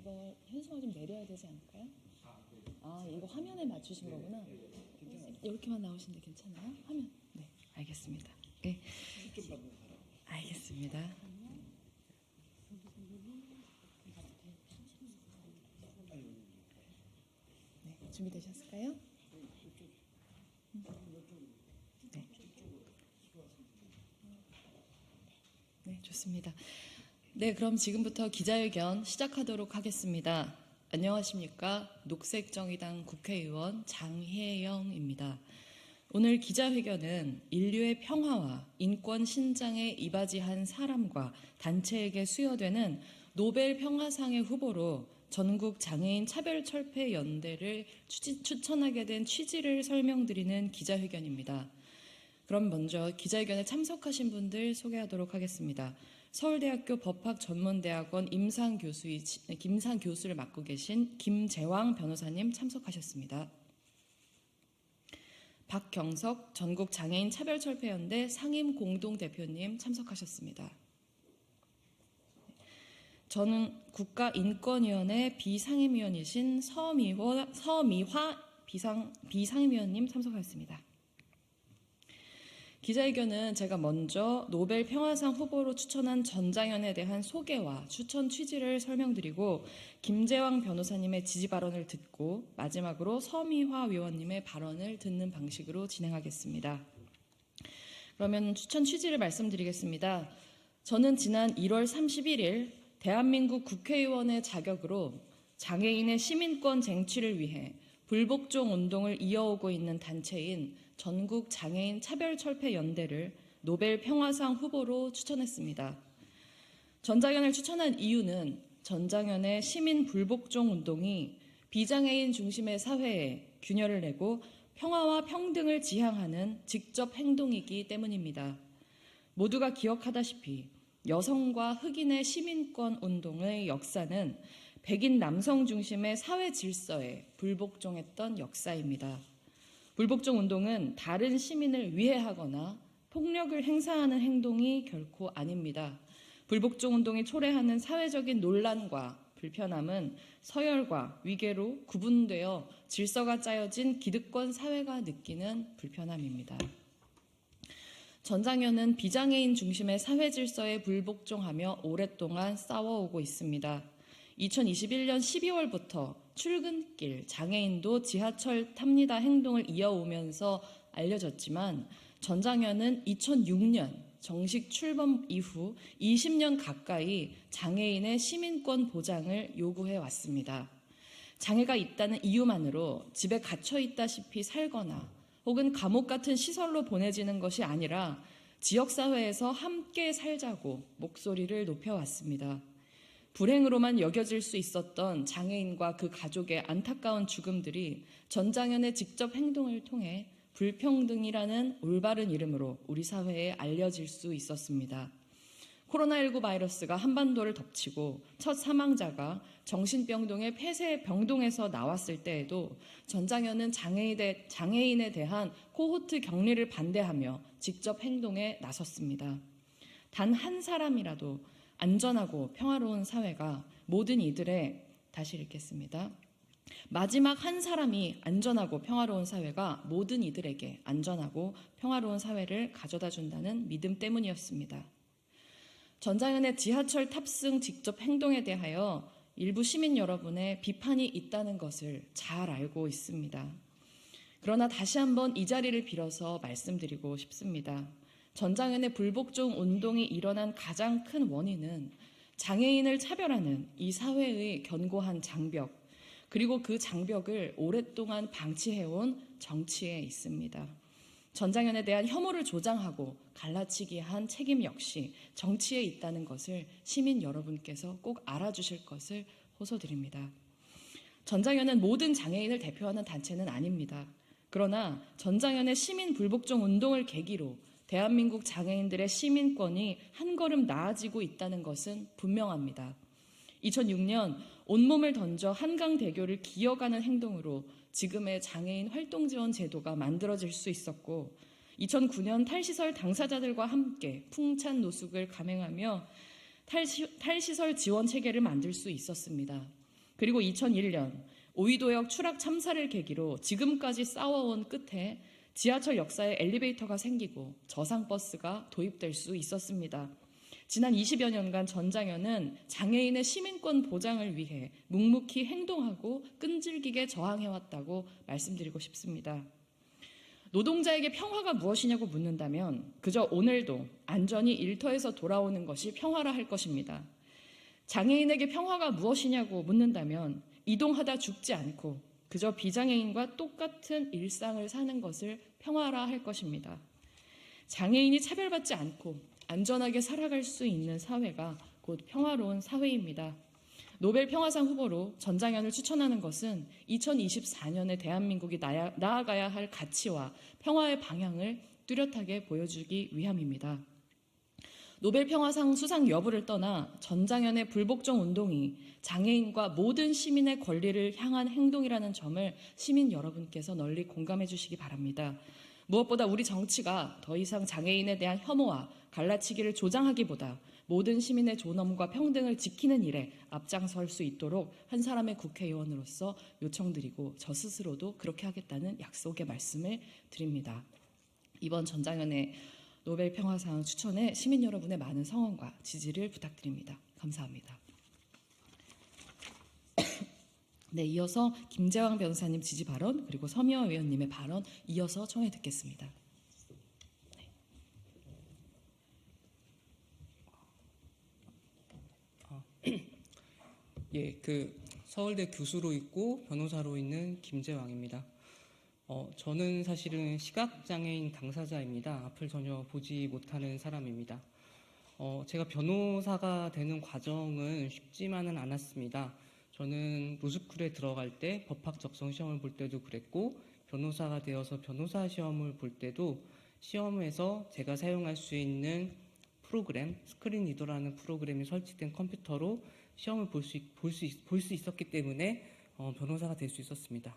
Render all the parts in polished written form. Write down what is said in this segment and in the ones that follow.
이거 현수막 좀 내려야 되지 않을까요? 아, 이거 화면에 맞추신 거구나. 이렇게만 나오시는데 괜찮아요? 화면. 네, 알겠습니다. 네. 알겠습니다. 네, 준비되셨을까요? 네. 네, 좋습니다. 네, 그럼 지금부터 기자회견 시작하도록 하겠습니다. 안녕하십니까? 녹색정의당 국회의원 장혜영입니다. 오늘 기자회견은 인류의 평화와 인권 신장에 이바지한 사람과 단체에게 수여되는 노벨 평화상의 후보로 전국 장애인 차별철폐연대를 추천하게 된 취지를 설명드리는 기자회견입니다. 그럼 먼저 기자회견에 참석하신 분들 소개하도록 하겠습니다. 서울대학교 법학전문대학원 김상 교수를 맡고 계신 김재왕 변호사님 참석하셨습니다. 박경석 전국장애인 차별철폐연대 상임공동대표님 참석하셨습니다. 저는 국가인권위원회 비상임위원이신 서미화 비상임위원님 참석하였습니다. 기자회견은 제가 먼저 노벨 평화상 후보로 추천한 전장현에 대한 소개와 추천 취지를 설명드리고 김재왕 변호사님의 지지 발언을 듣고 마지막으로 서미화 위원님의 발언을 듣는 방식으로 진행하겠습니다. 그러면 추천 취지를 말씀드리겠습니다. 저는 지난 1월 31일 대한민국 국회의원의 자격으로 장애인의 시민권 쟁취를 위해 불복종 운동을 이어오고 있는 단체인 전국장애인 차별철폐연대를 노벨 평화상 후보로 추천했습니다. 전장현을 추천한 이유는 전장현의 시민 불복종 운동이 비장애인 중심의 사회에 균열을 내고 평화와 평등을 지향하는 직접 행동이기 때문입니다. 모두가 기억하다시피 여성과 흑인의 시민권 운동의 역사는 백인 남성 중심의 사회 질서에 불복종했던 역사입니다. 불복종 운동은 다른 시민을 위해하거나 폭력을 행사하는 행동이 결코 아닙니다. 불복종 운동이 초래하는 사회적인 논란과 불편함은 서열과 위계로 구분되어 질서가 짜여진 기득권 사회가 느끼는 불편함입니다. 전장현은 비장애인 중심의 사회 질서에 불복종하며 오랫동안 싸워오고 있습니다. 2021년 12월부터 출근길 장애인도 지하철 탑니다 행동을 이어오면서 알려졌지만 전장현은 2006년 정식 출범 이후 20년 가까이 장애인의 시민권 보장을 요구해 왔습니다. 장애가 있다는 이유만으로 집에 갇혀 있다시피 살거나 혹은 감옥 같은 시설로 보내지는 것이 아니라 지역사회에서 함께 살자고 목소리를 높여왔습니다. 불행으로만 여겨질 수 있었던 장애인과 그 가족의 안타까운 죽음들이 전장현의 직접 행동을 통해 불평등이라는 올바른 이름으로 우리 사회에 알려질 수 있었습니다. 코로나19 바이러스가 한반도를 덮치고 첫 사망자가 정신병동의 폐쇄병동에서 나왔을 때에도 전장현은 장애인에 대한 코호트 격리를 반대하며 직접 행동에 나섰습니다. 단 한 사람이라도 안전하고 평화로운 사회가 모든 이들의, 다시 읽겠습니다. 마지막 한 사람이 안전하고 평화로운 사회가 모든 이들에게 안전하고 평화로운 사회를 가져다 준다는 믿음 때문이었습니다. 전장현의 지하철 탑승 직접 행동에 대하여 일부 시민 여러분의 비판이 있다는 것을 잘 알고 있습니다. 그러나 다시 한번 이 자리를 빌어서 말씀드리고 싶습니다. 전장현의 불복종 운동이 일어난 가장 큰 원인은 장애인을 차별하는 이 사회의 견고한 장벽, 그리고 그 장벽을 오랫동안 방치해온 정치에 있습니다. 전장현에 대한 혐오를 조장하고 갈라치기 한 책임 역시 정치에 있다는 것을 시민 여러분께서 꼭 알아주실 것을 호소드립니다. 전장현은 모든 장애인을 대표하는 단체는 아닙니다. 그러나 전장현의 시민 불복종 운동을 계기로 대한민국 장애인들의 시민권이 한 걸음 나아지고 있다는 것은 분명합니다. 2006년 온몸을 던져 한강대교를 기어가는 행동으로 지금의 장애인 활동지원 제도가 만들어질 수 있었고 2009년 탈시설 당사자들과 함께 풍찬 노숙을 감행하며 탈시설 지원 체계를 만들 수 있었습니다. 그리고 2001년 오이도역 추락 참사를 계기로 지금까지 싸워온 끝에 지하철 역사에 엘리베이터가 생기고 저상버스가 도입될 수 있었습니다. 지난 20여 년간 전장현은 장애인의 시민권 보장을 위해 묵묵히 행동하고 끈질기게 저항해왔다고 말씀드리고 싶습니다. 노동자에게 평화가 무엇이냐고 묻는다면 그저 오늘도 안전히 일터에서 돌아오는 것이 평화라 할 것입니다. 장애인에게 평화가 무엇이냐고 묻는다면 이동하다 죽지 않고 그저 비장애인과 똑같은 일상을 사는 것을 평화라 할 것입니다. 장애인이 차별받지 않고 안전하게 살아갈 수 있는 사회가 곧 평화로운 사회입니다. 노벨 평화상 후보로 전장현을 추천하는 것은 2024년에 대한민국이 나아가야 할 가치와 평화의 방향을 뚜렷하게 보여주기 위함입니다. 노벨 평화상 수상 여부를 떠나 전장현의 불복종 운동이 장애인과 모든 시민의 권리를 향한 행동이라는 점을 시민 여러분께서 널리 공감해 주시기 바랍니다. 무엇보다 우리 정치가 더 이상 장애인에 대한 혐오와 갈라치기를 조장하기보다 모든 시민의 존엄과 평등을 지키는 일에 앞장설 수 있도록 한 사람의 국회의원으로서 요청드리고 저 스스로도 그렇게 하겠다는 약속의 말씀을 드립니다. 이번 전장현의 노벨 평화상 추천에 시민 여러분의 많은 성원과 지지를 부탁드립니다. 감사합니다. 네, 이어서 김재왕 변호사님 지지 발언 그리고 서미화 의원님의 발언 이어서 청해 듣겠습니다. 예, 서울대 교수로 있고 변호사로 있는 김재왕입니다. 저는 사실은 시각장애인 당사자입니다. 앞을 전혀 보지 못하는 사람입니다. 제가 변호사가 되는 과정은 쉽지만은 않았습니다. 저는 로스쿨에 들어갈 때 법학 적성 시험을 볼 때도 그랬고, 변호사가 되어서 변호사 시험을 볼 때도 시험에서 제가 사용할 수 있는 프로그램, 스크린 리더라는 프로그램이 설치된 컴퓨터로 시험을 볼 수 있었기 때문에 변호사가 될 수 있었습니다.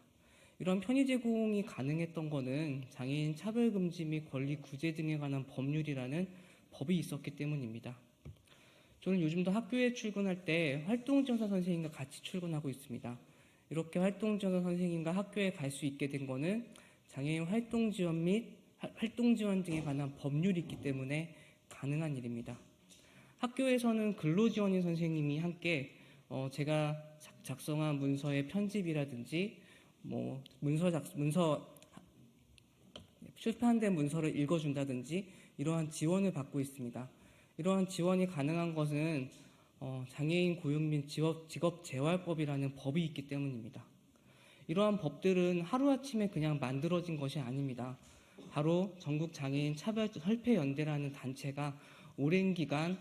이런 편의 제공이 가능했던 것은 장애인 차별금지 및 권리 구제 등에 관한 법률이라는 법이 있었기 때문입니다. 저는 요즘도 학교에 출근할 때 활동지원사 선생님과 같이 출근하고 있습니다. 이렇게 활동지원사 선생님과 학교에 갈 수 있게 된 것은 장애인 활동지원 및 활동지원 등에 관한 법률이 있기 때문에 가능한 일입니다. 학교에서는 근로지원인 선생님이 함께 제가 작성한 문서의 편집이라든지 문서 출판된 문서를 읽어준다든지 이러한 지원을 받고 있습니다. 이러한 지원이 가능한 것은 장애인 고용 및 직업재활법이라는 법이 있기 때문입니다. 이러한 법들은 하루아침에 그냥 만들어진 것이 아닙니다. 바로 전국장애인 차별설폐연대라는 단체가 오랜 기간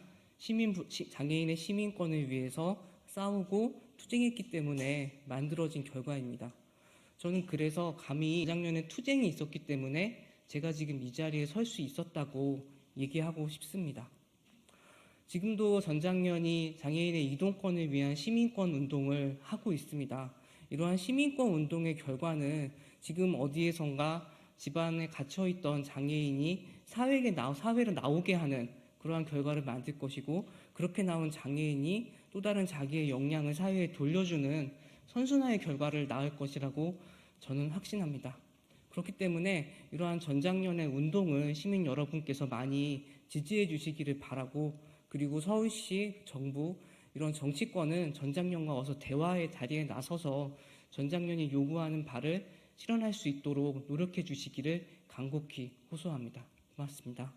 장애인의 시민권을 위해서 싸우고 투쟁했기 때문에 만들어진 결과입니다. 저는 그래서 감히 작년에 투쟁이 있었기 때문에 제가 지금 이 자리에 설 수 있었다고 얘기하고 싶습니다. 지금도 전장년이 장애인의 이동권을 위한 시민권 운동을 하고 있습니다. 이러한 시민권 운동의 결과는 지금 어디에선가 집안에 갇혀있던 장애인이 사회로 나오게 하는 그러한 결과를 만들 것이고, 그렇게 나온 장애인이 또 다른 자기의 역량을 사회에 돌려주는 선순환의 결과를 낳을 것이라고 저는 확신합니다. 그렇기 때문에 이러한 전장년의 운동을 시민 여러분께서 많이 지지해 주시기를 바라고, 그리고 서울시 정부 이런 정치권은 전장년과 어서 대화의 자리에 나서서 전장년이 요구하는 바를 실현할 수 있도록 노력해 주시기를 간곡히 호소합니다. 고맙습니다.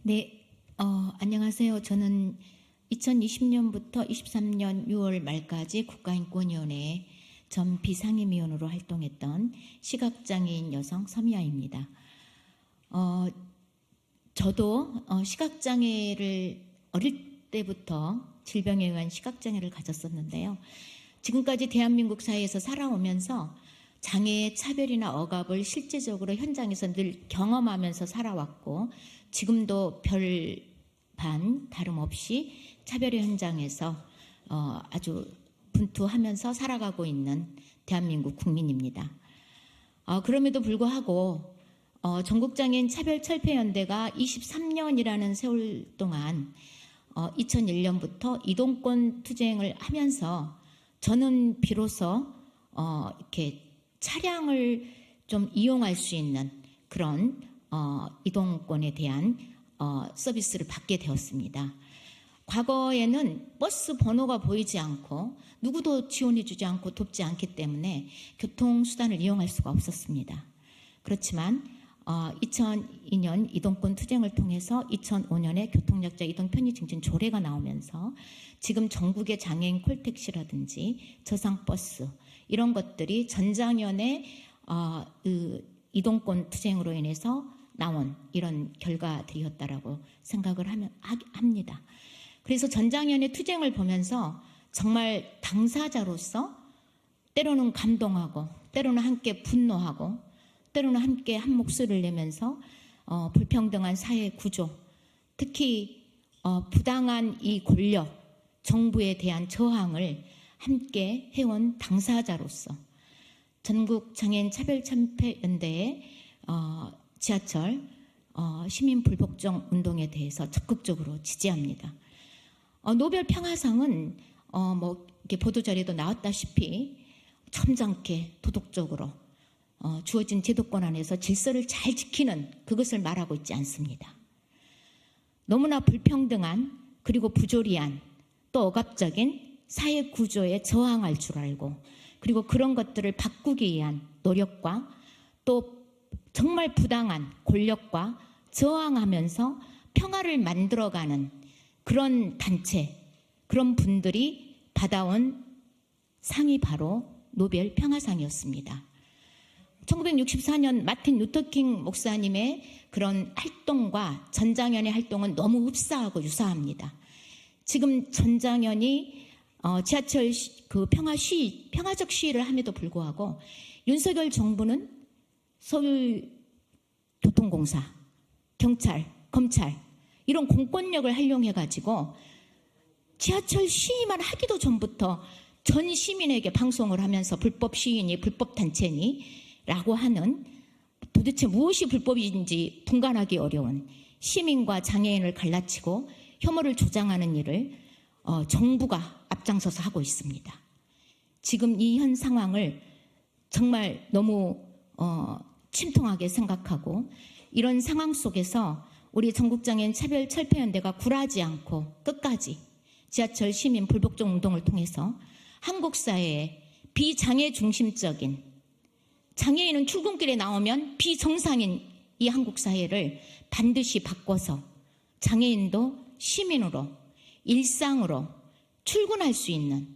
네, 안녕하세요. 저는 2020년부터 23년 6월 말까지 국가인권위원회 전 비상임위원으로 활동했던 시각장애인 여성 서미아입니다. 저도 시각장애를 어릴 때부터 질병에 의한 시각장애를 가졌었는데요. 지금까지 대한민국 사회에서 살아오면서 장애의 차별이나 억압을 실제적으로 현장에서 늘 경험하면서 살아왔고, 지금도 별반 다름없이 차별의 현장에서 아주 분투하면서 살아가고 있는 대한민국 국민입니다. 그럼에도 불구하고 전국장애인 차별철폐연대가 23년이라는 세월 동안 2001년부터 이동권 투쟁을 하면서 저는 비로소 이렇게 차량을 좀 이용할 수 있는 그런 이동권에 대한 서비스를 받게 되었습니다. 과거에는 버스 번호가 보이지 않고 누구도 지원해주지 않고 돕지 않기 때문에 교통수단을 이용할 수가 없었습니다. 그렇지만 2002년 이동권 투쟁을 통해서 2005년에 교통약자 이동 편의 증진 조례가 나오면서 지금 전국의 장애인 콜택시라든지 저상버스 이런 것들이 전장연의 이동권 투쟁으로 인해서 나온 이런 결과들이었다라고 생각을 합니다. 그래서 전장연의 투쟁을 보면서 정말 당사자로서 때로는 감동하고 때로는 함께 분노하고 때로는 함께 한 목소리를 내면서 불평등한 사회 구조, 특히 부당한 이 권력, 정부에 대한 저항을 함께 해온 당사자로서 전국장애인 차별참패연대의 지하철 시민 불복종 운동에 대해서 적극적으로 지지합니다. 노벨 평화상은 뭐 이렇게 보도자료도 나왔다시피 점잖게 도덕적으로 주어진 제도권 안에서 질서를 잘 지키는 그것을 말하고 있지 않습니다. 너무나 불평등한 그리고 부조리한 또 억압적인 사회 구조에 저항할 줄 알고 그리고 그런 것들을 바꾸기 위한 노력과 또 정말 부당한 권력과 저항하면서 평화를 만들어가는 그런 단체, 그런 분들이 받아온 상이 바로 노벨 평화상이었습니다. 1964년 마틴 루터킹 목사님의 그런 활동과 전장연의 활동은 너무 흡사하고 유사합니다. 지금 전장연이 지하철 그 평화적 시위를 함에도 불구하고 윤석열 정부는 서울교통공사, 경찰, 검찰 이런 공권력을 활용해가지고 지하철 시위만 하기도 전부터 전 시민에게 방송을 하면서 불법 시위니 불법 단체니 라고 하는 도대체 무엇이 불법인지 분간하기 어려운 시민과 장애인을 갈라치고 혐오를 조장하는 일을 정부가 앞장서서 하고 있습니다. 지금 이 현 상황을 정말 너무 침통하게 생각하고 이런 상황 속에서 우리 전국장애인 차별철폐연대가 굴하지 않고 끝까지 지하철 시민 불복종 운동을 통해서 한국 사회에 비장애 중심적인 장애인은 출근길에 나오면 비정상인 이 한국 사회를 반드시 바꿔서 장애인도 시민으로 일상으로 출근할 수 있는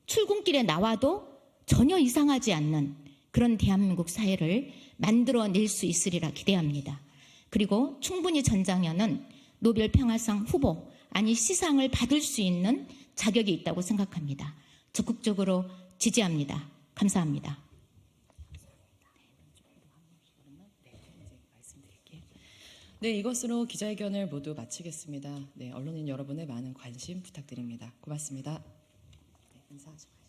출근길에 나와도 전혀 이상하지 않는 그런 대한민국 사회를 만들어낼 수 있으리라 기대합니다. 그리고 충분히 전장연은 노벨 평화상 후보 아니 시상을 받을 수 있는 자격이 있다고 생각합니다. 적극적으로 지지합니다. 감사합니다. 네, 이것으로 기자회견을 모두 마치겠습니다. 네, 언론인 여러분의 많은 관심 부탁드립니다. 고맙습니다. 네, 인사하시죠.